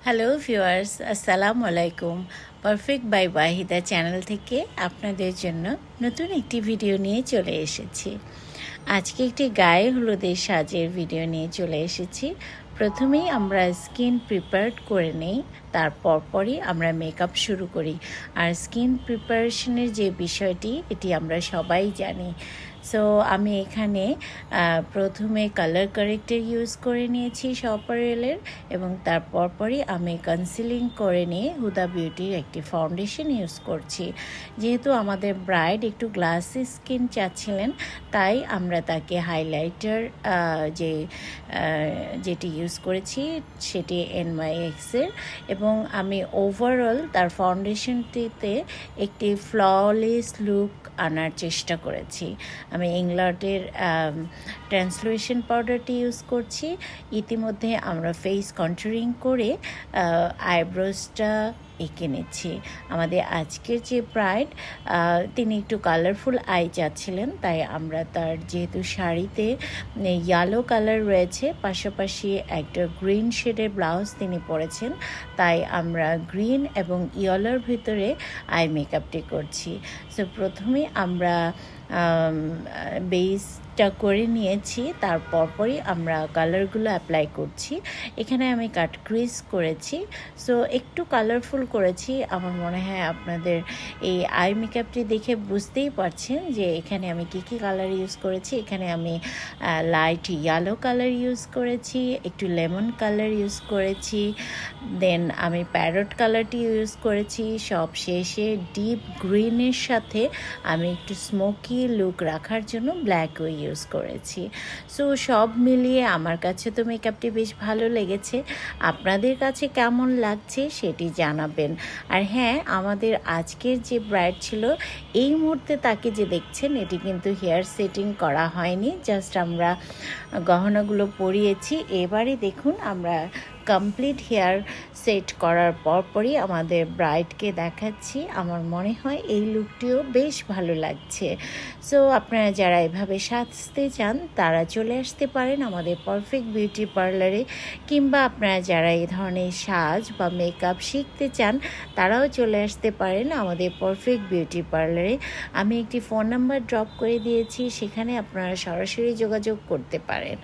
Hello viewers, আসসালামু আলাইকুম। Perfect by Waheeda channel থেকে আপনাদের জন্য নতুন একটি ভিডিও নিয়ে চলে এসেছি। আজকে একটি গায়ে হলুদের সাজের ভিডিও নিয়ে চলে এসেছি। প্রথমেই আমরা স্কিন প্রিপেয়ার করে নেই, তারপরই আমরা মেকআপ শুরু করি। আর স্কিন প্রিপারেশনের যে বিষয়টি, এটি আমরা সবাই জানি। সো আমি এখানে প্রথমে কালার কারেক্টর ইউজ করে নিয়েছি সপারেলের, এবং তারপরই আমি কনসিলিং করে নিয়ে হুদা বিউটির একটি ফাউন্ডেশন ইউজ করছি। যেহেতু আমাদের ব্রাইড একটু গ্লাসি স্কিন চাচ্ছিলেন, তাই আমরা তাকে হাইলাইটার যেটি ইউজ করেছি সেটি NYXের, এবং আমি ওভারঅল তার ফাউন্ডেশনটিতে একটি ফ্ললেস লুক আনার চেষ্টা করেছি। আমি ইংল্যান্ডের ট্রান্সলুশন পাউডারটি ইউজ করছি। ইতিমধ্যে আমরা ফেস কন্ট্যুরিং করে আইব্রোজটা এঁকে নিচ্ছি। আমাদের আজকের যে ব্রাইড, তিনি একটু কালারফুল আই চাচ্ছিলেন, তাই আমরা তার যেহেতু শাড়িতে ইয়েলো কালার রয়েছে, পাশাপাশি একটা গ্রিন শেডের ব্লাউজ তিনি পরেছেন, তাই আমরা গ্রিন এবং ইয়েলোর ভিতরে আই মেকআপটি করছি। সো প্রথমে আমরা বেসটা করে নিয়েছি, তারপরই আমরা কালারগুলো অ্যাপ্লাই করছি। এখানে আমি কাট ক্রিজ করেছি, সো একটু কালারফুল করেছি। আমার মনে হয় আপনাদের এই আই মেকআপটি দেখে বুঝতেই পারছেন যে এখানে আমি কী কালার ইউজ করেছি। এখানে আমি লাইট ইয়েলো কালার ইউজ করেছি, একটু লেমন কালার ইউজ করেছি, দেন আমি প্যারট কালারটি ইউজ করেছি। সব শেষে ডিপ গ্রিনের সাথে আমি একটু স্মোকি লুক রাখার জন্য ব্ল্যাকও ইউজ করেছি। সো সব মিলিয়ে আমার কাছে তো মেকআপটি বেশ ভালো লেগেছে। আপনাদের কাছে কেমন লাগছে সেটি জানাবেন। আর হ্যাঁ, আমাদের আজকের যে ব্রাইড ছিল, এই মুহূর্তে তাকে যে দেখছেন, এটি কিন্তু হেয়ার সেটিং করা হয়নি, জাস্ট আমরা গহনাগুলো পরিয়েছি। এবারে দেখুন, আমরা কমপ্লিট হেয়ার সেট করার পরই আমাদের ব্রাইডকে দেখাচ্ছি। আমার মনে হয় এই লুকটিও বেশ ভালো লাগছে। সো আপনারা যারা এভাবে সাজতে চান, তারা চলে আসতে পারেন আমাদের পারফেক্ট বিউটি পার্লারে, কিংবা আপনারা যারা এই ধরনের সাজ বা মেকআপ শিখতে চান, তারাও চলে আসতে পারেন আমাদের পারফেক্ট বিউটি পার্লারে। আমি একটি ফোন নাম্বার ড্রপ করে দিয়েছি, সেখানে আপনারা সরাসরি যোগাযোগ করতে পারেন।